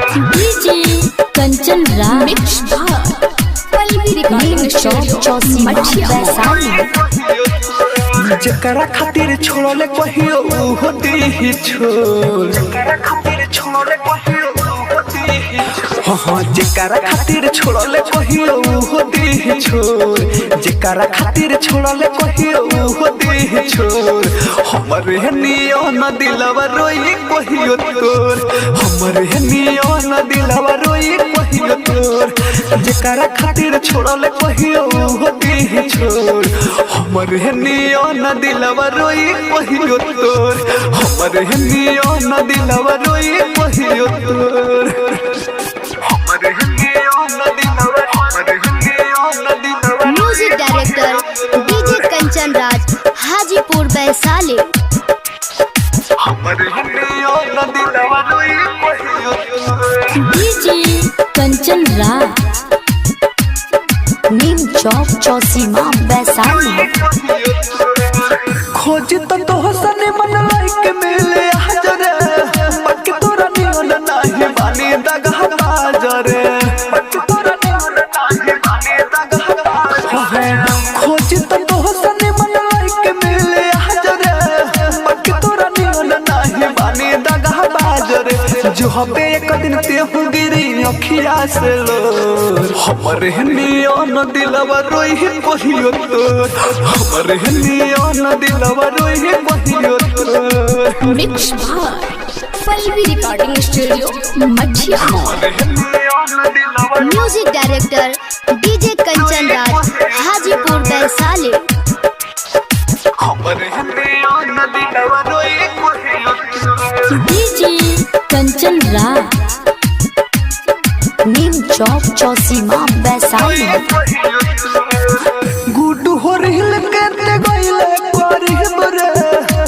DJ Kanchan Raj mix Pallavi recording studio Chausi Vaishali. जकरा खातिर छोड़ले कहियो ओहो देहि छोड़, जकरा खातिर छोड़ले कहियो ओहो देहि छोड़। हाँ जकरा खातिर छोड़ले कहियो ओहो देहि छोड़, जकरा खातिर छोड़ले कहियो ओहो देहि छोड़। हमरे नियन दिलवा रोई कहियो तोर, हमरे नियन दिलवा रोई कहियो तोर। जकरा खातिर छोड़ले कहियो ओहो देहि छोड़, हमरे नियन दिलवा रोई कहियो तोर, हमरे नियन दिलवा रोई कहियो तोर। हमरे नियन दिलवा, हमरे नियन दिलवा। Music director DJ Kanchan Raj Hajipur Vaishali. हमरे नियन दिलवा रोई कहियो तोर। डीजे कंचन राज नीम चौक चौसीमा वैशाली। खोज तो हसने मन लाइक मिले हजरे, बाकी तोरा नियन नाही बानी दगा बाजरे, बाकी तोरा नियन नाही बानी दगा बाजरे। खोज तो हसने मन लाइक मिले हजरे, बाकी तोरा नियन नाही बानी दगा बाजरे। जो हबे एक दिन तेहु गिरी अखिया से लो, हमरे नियन दिलवा रोई कहियो तोर, हमरे नियन दिलवा रोई कहियो तोर। मिक्स पल्लवी रिकॉर्डिंग स्टूडियो मठिया। Music director DJ Kanchan Raj Hajipur Vaishali. हमरे नियन दिलवा रोई कहियो तोर। डीजे कंचन राज नीम चौक चौसीमा वैशाली। गुड्डू हो रिल के ते गइले गरीब रे,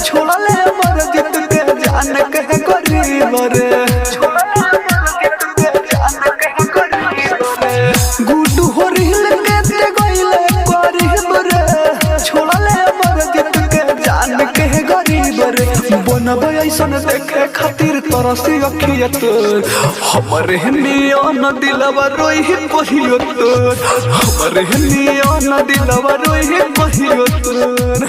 छोड़ले मर जित के जान के गरीब रे, छोड़ले मर जित के जान के गरीब रे। गुड्डू हो रिल के ते गइले गरीब रे, छोड़ले मर जित के जान के गरीब रे। बनब ऐसन देखे खातिर तरसी अखिया तोर, हमरे नियन दिलवा रोई कहियो तोर, हमरे नियन दिलवा रोई कहियो तोर।